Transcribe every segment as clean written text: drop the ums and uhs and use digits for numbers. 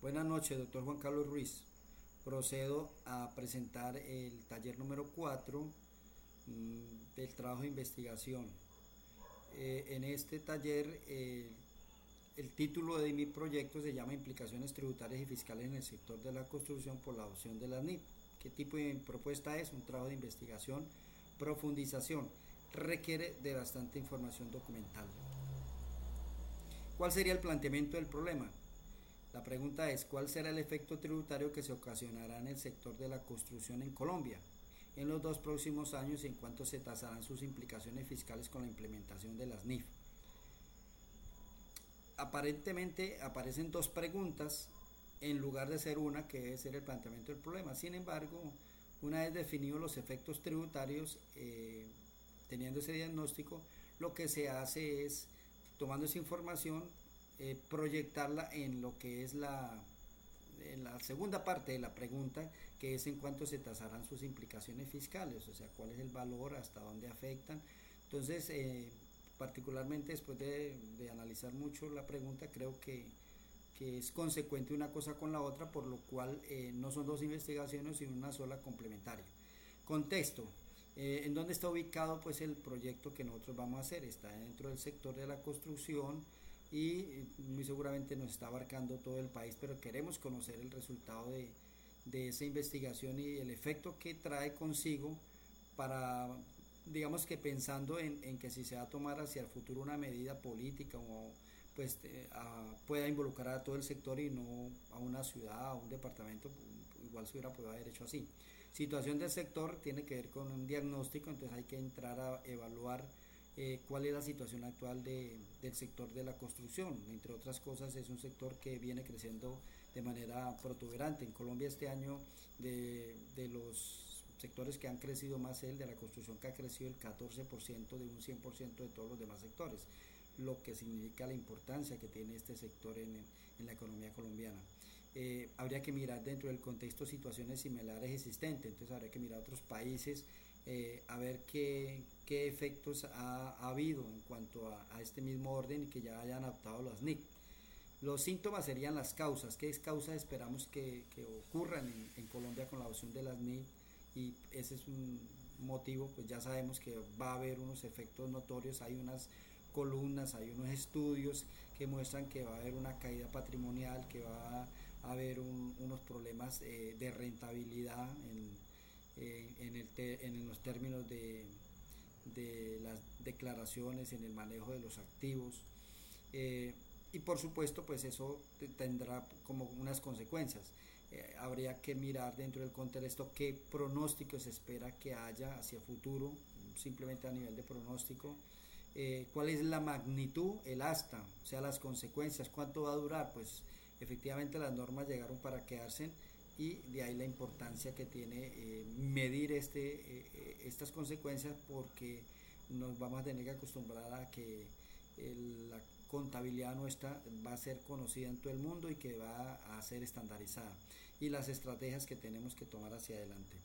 Buenas noches, doctor Juan Carlos Ruiz. Procedo a presentar el taller número 4 del trabajo de investigación. En este taller, el título de mi proyecto se llama Implicaciones tributarias y fiscales en el sector de la construcción por la adopción de la NIF. ¿Qué tipo de propuesta es? Un trabajo de investigación, profundización. Requiere de bastante información documental. ¿Cuál sería el planteamiento del problema? La pregunta es, ¿cuál será el efecto tributario que se ocasionará en el sector de la construcción en Colombia en los 2 próximos años y en cuánto se tasarán sus implicaciones fiscales con la implementación de las NIF? Aparentemente aparecen dos preguntas en lugar de ser una, que debe ser el planteamiento del problema. Sin embargo, una vez definidos los efectos tributarios, teniendo ese diagnóstico, lo que se hace es, tomando esa información, proyectarla en lo que es en la segunda parte de la pregunta, que es en cuánto se tasarán sus implicaciones fiscales, o sea, cuál es el valor, hasta dónde afectan. Entonces, particularmente después de analizar mucho la pregunta, creo que es consecuente una cosa con la otra, por lo cual no son dos investigaciones, sino una sola complementaria. Contexto. ¿En dónde está ubicado pues el proyecto que nosotros vamos a hacer? Está dentro del sector de la construcción y muy seguramente nos está abarcando todo el país, pero queremos conocer el resultado de esa investigación y el efecto que trae consigo para, digamos que pensando en que si se va a tomar hacia el futuro una medida política o pues pueda involucrar a todo el sector y no a una ciudad, a un departamento, igual se hubiera podido haber hecho así. Situación del sector tiene que ver con un diagnóstico, entonces hay que entrar a evaluar cuál es la situación actual del sector de la construcción. Entre otras cosas, es un sector que viene creciendo de manera protuberante. En Colombia este año, de los sectores que han crecido más, el de la construcción, que ha crecido el 14% de un 100% de todos los demás sectores, lo que significa la importancia que tiene este sector en la economía colombiana. Habría que mirar dentro del contexto situaciones similares existentes, entonces habría que mirar a otros países, a ver qué efectos ha habido en cuanto a este mismo orden y que ya hayan adaptado las NIC. Los síntomas serían las causas. ¿Qué causas esperamos que ocurran en Colombia con la adopción de las NIC? Y ese es un motivo, pues ya sabemos que va a haber unos efectos notorios, hay unas columnas, hay unos estudios que muestran que va a haber una caída patrimonial, que va a haber unos problemas de rentabilidad en los términos de las declaraciones, en el manejo de los activos. Y por supuesto, pues eso tendrá como unas consecuencias. Habría que mirar dentro del contexto qué pronóstico se espera que haya hacia futuro, simplemente a nivel de pronóstico. ¿Cuál es la magnitud, el hasta, o sea, las consecuencias, cuánto va a durar? Pues efectivamente las normas llegaron para quedarse y de ahí la importancia que tiene medir estas consecuencias, porque nos vamos a tener que acostumbrar a que la contabilidad nuestra va a ser conocida en todo el mundo y que va a ser estandarizada, y las estrategias que tenemos que tomar hacia adelante.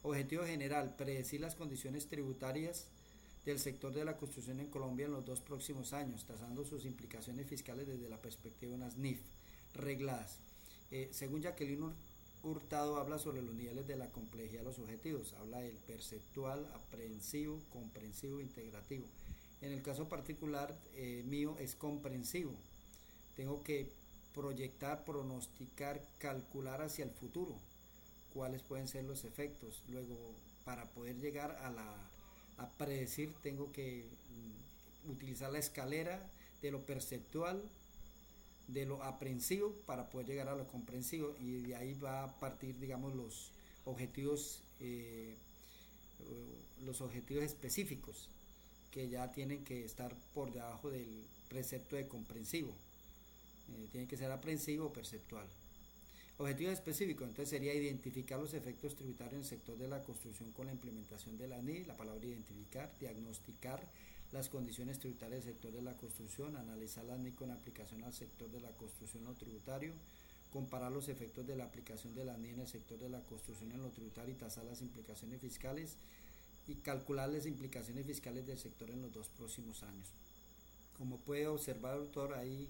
Objetivo general: predecir las condiciones tributarias del sector de la construcción en Colombia en los 2 próximos años, tasando sus implicaciones fiscales desde la perspectiva de unas NIF regladas. Según Jacqueline Hurtado, habla sobre los niveles de la complejidad de los objetivos. Habla del perceptual, aprehensivo, comprensivo, integrativo. En el caso particular mío es comprensivo. Tengo que proyectar, pronosticar, calcular hacia el futuro cuáles pueden ser los efectos. Luego, para poder llegar a predecir, tengo que utilizar la escalera de lo perceptual, de lo aprensivo, para poder llegar a lo comprensivo, y de ahí va a partir, digamos, objetivos eh, los objetivos específicos, que ya tienen que estar por debajo del precepto de comprensivo. Tiene que ser aprensivo o perceptual. Objetivo específico, entonces, sería identificar los efectos tributarios en el sector de la construcción con la implementación de la NI, la palabra identificar, diagnosticar las condiciones tributarias del sector de la construcción, analizar la NI con aplicación al sector de la construcción en lo tributario, comparar los efectos de la aplicación de la NI en el sector de la construcción en lo tributario y tasar las implicaciones fiscales, y calcular las implicaciones fiscales del sector en los 2 próximos años. Como puede observar, autor, hay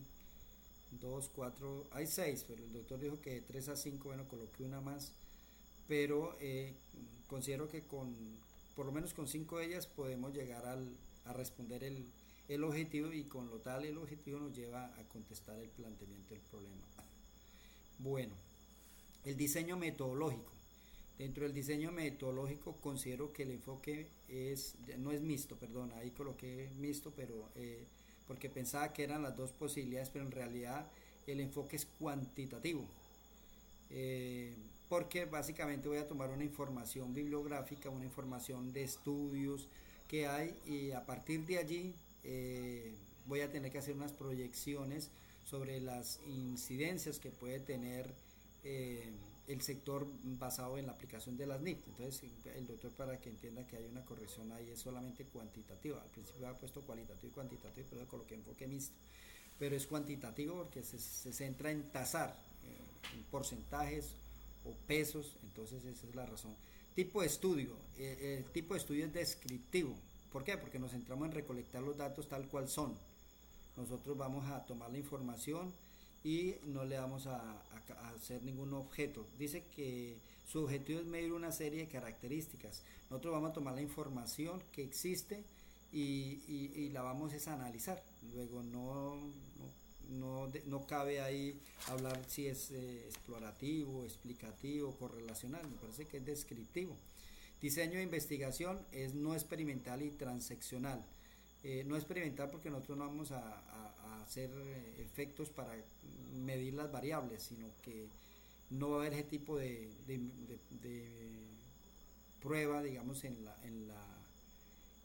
dos, cuatro, hay seis, pero el doctor dijo que de tres a cinco, bueno, coloqué una más, pero considero que por lo menos con cinco de ellas podemos llegar a responder el objetivo y con lo tal el objetivo nos lleva a contestar el planteamiento del problema. Bueno, el diseño metodológico. Dentro del diseño metodológico considero que el enfoque no es mixto, perdón, ahí coloqué mixto, pero porque pensaba que eran las dos posibilidades, pero en realidad el enfoque es cuantitativo. Porque básicamente voy a tomar una información bibliográfica, una información de estudios que hay y a partir de allí voy a tener que hacer unas proyecciones sobre las incidencias que puede tener el sector basado en la aplicación de las NIP. Entonces el doctor, para que entienda que hay una corrección ahí, es solamente cuantitativa. Al principio había puesto cualitativo y cuantitativo, pero coloqué enfoque mixto, pero es cuantitativo porque se centra en tasar en porcentajes o pesos. Entonces esa es la razón. Tipo de estudio. El tipo de estudio es descriptivo. ¿Por qué? Porque nos centramos en recolectar los datos tal cual son. Nosotros vamos a tomar la información y no le vamos a hacer ningún objeto. Dice que su objetivo es medir una serie de características. Nosotros vamos a tomar la información que existe y la vamos a analizar. Luego no cabe ahí hablar si es explorativo, explicativo, correlacional. Me parece que es descriptivo. Diseño de investigación es no experimental y transeccional. No experimental porque nosotros no vamos a hacer efectos para medir las variables, sino que no va a haber ese tipo de prueba, digamos, en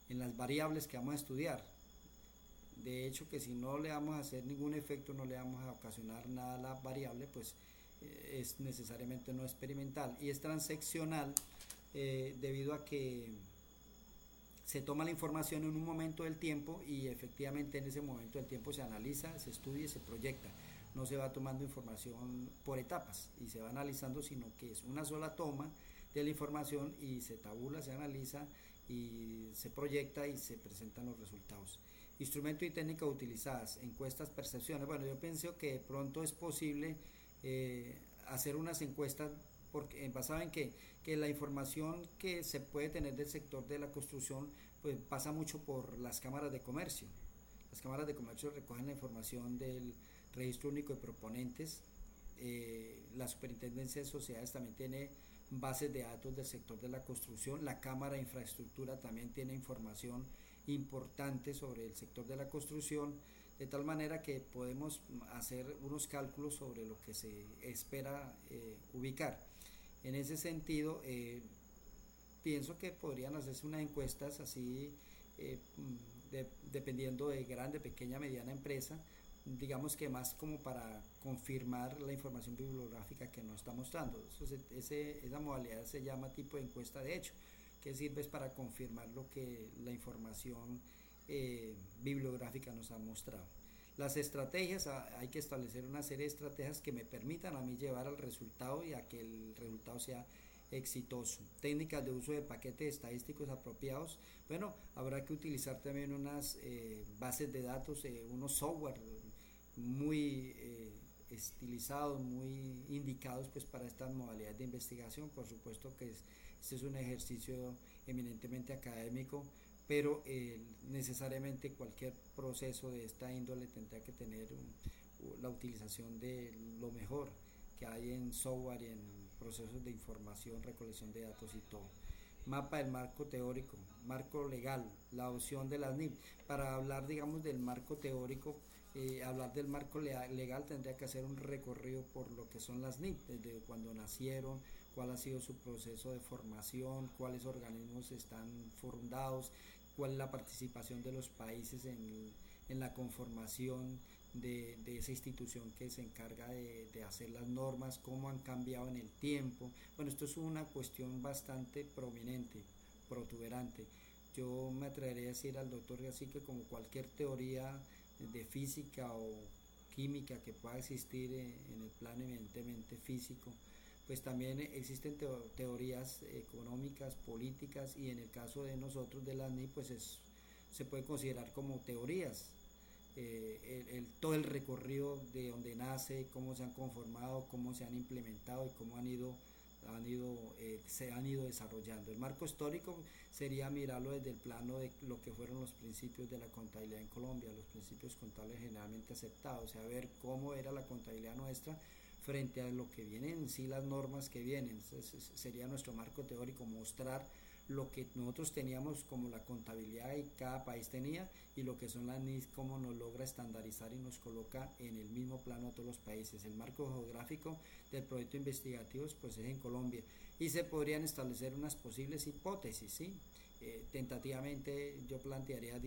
las variables que vamos a estudiar. De hecho, que si no le vamos a hacer ningún efecto, no le vamos a ocasionar nada a la variable, pues es necesariamente no experimental. Y es transeccional debido a que se toma la información en un momento del tiempo y efectivamente en ese momento del tiempo se analiza, se estudia y se proyecta. No se va tomando información por etapas y se va analizando, sino que es una sola toma de la información y se tabula, se analiza y se proyecta y se presentan los resultados. Instrumento y técnica utilizadas, encuestas, percepciones. Bueno, yo pienso que de pronto es posible hacer unas encuestas porque basado en que la información que se puede tener del sector de la construcción pues pasa mucho por las cámaras de comercio. Las cámaras de comercio recogen la información del registro único de proponentes. La superintendencia de sociedades también tiene bases de datos del sector de la construcción. La cámara de infraestructura también tiene información importante sobre el sector de la construcción, de tal manera que podemos hacer unos cálculos sobre lo que se espera ubicar. En ese sentido, pienso que podrían hacerse unas encuestas así, dependiendo de grande, pequeña, mediana empresa, digamos que más como para confirmar la información bibliográfica que nos está mostrando. Esa modalidad se llama tipo de encuesta de hecho, que sirve para confirmar lo que la información bibliográfica nos ha mostrado. Las estrategias, hay que establecer una serie de estrategias que me permitan a mí llevar al resultado y a que el resultado sea exitoso. Técnicas de uso de paquetes estadísticos apropiados. Bueno, habrá que utilizar también unas bases de datos, unos software muy estilizados, muy indicados pues para estas modalidades de investigación. Por supuesto que este es un ejercicio eminentemente académico, pero necesariamente cualquier proceso de esta índole tendrá que tener la utilización de lo mejor que hay en software y en procesos de información, recolección de datos y todo. Mapa del marco teórico, marco legal, la adopción de las NIP. Para hablar, digamos, del marco teórico, hablar del marco legal tendría que hacer un recorrido por lo que son las NIP, desde cuando nacieron, cuál ha sido su proceso de formación, cuáles organismos están fundados, cuál es la participación de los países en la conformación de esa institución que se encarga de hacer las normas, cómo han cambiado en el tiempo. Bueno, esto es una cuestión bastante prominente, protuberante. Yo me atrevería a decir al doctor así que como cualquier teoría de física o química que pueda existir en el plano evidentemente físico, pues también existen teorías económicas, políticas y en el caso de nosotros de la ANI pues se puede considerar como teorías. todo el recorrido de donde nace, cómo se han conformado, cómo se han implementado y cómo se han ido desarrollando. El marco histórico sería mirarlo desde el plano de lo que fueron los principios de la contabilidad en Colombia, los principios contables generalmente aceptados, o sea, ver cómo era la contabilidad nuestra frente a lo que vienen en sí, las normas que vienen. Entonces, sería nuestro marco teórico, mostrar lo que nosotros teníamos como la contabilidad y cada país tenía, y lo que son las NIS, cómo nos logra estandarizar y nos coloca en el mismo plano a todos los países. El marco geográfico del proyecto investigativo pues es en Colombia, y se podrían establecer unas posibles hipótesis, ¿sí? Tentativamente yo plantearía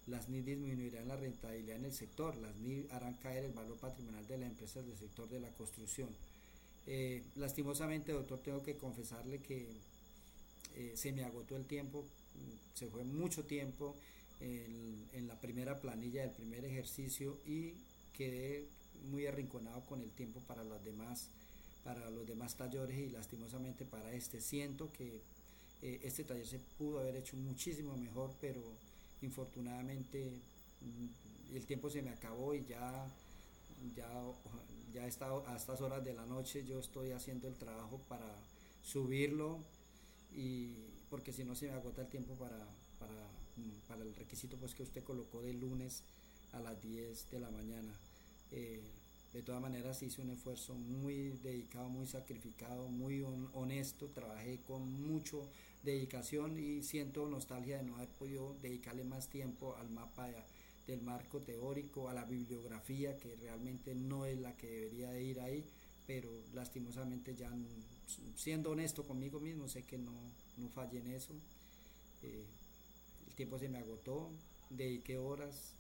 las NIS disminuirán la rentabilidad en el sector, las NIS harán caer el valor patrimonial de las empresas del sector de la construcción. Lastimosamente, doctor, tengo que confesarle que se me agotó el tiempo, se fue mucho tiempo en la primera planilla del primer ejercicio, y quedé muy arrinconado con el tiempo para los demás talleres, y lastimosamente para este siento que este taller se pudo haber hecho muchísimo mejor, pero infortunadamente el tiempo se me acabó, y ya, ya a estas horas de la noche yo estoy haciendo el trabajo para subirlo, y porque si no se me agota el tiempo para el requisito pues que usted colocó de lunes a las 10 de la mañana. Eh, de todas maneras hice un esfuerzo muy dedicado, muy sacrificado, muy honesto, trabajé con mucho dedicación, y siento nostalgia de no haber podido dedicarle más tiempo al mapa del marco teórico, a la bibliografía, que realmente no es la que debería de ir ahí, pero lastimosamente ya, siendo honesto conmigo mismo, sé que no fallé en eso. eh, el tiempo se me agotó, dediqué horas,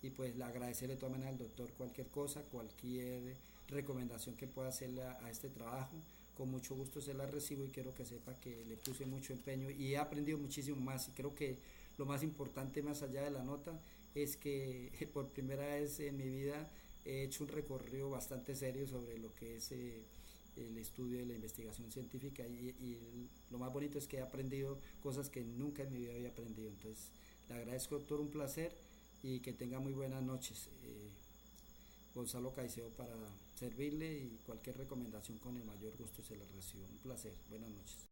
y pues le agradecerle de todas maneras al doctor cualquier cosa, cualquier recomendación que pueda hacerle a este trabajo. Con mucho gusto se la recibo, y quiero que sepa que le puse mucho empeño y he aprendido muchísimo más, y creo que lo más importante más allá de la nota es que por primera vez en mi vida he hecho un recorrido bastante serio sobre lo que es el estudio de la investigación científica, y lo más bonito es que he aprendido cosas que nunca en mi vida había aprendido. Entonces le agradezco, doctor, un placer, y que tenga muy buenas noches. Gonzalo Caicedo para servirle, y cualquier recomendación con el mayor gusto se la recibo. Un placer, buenas noches.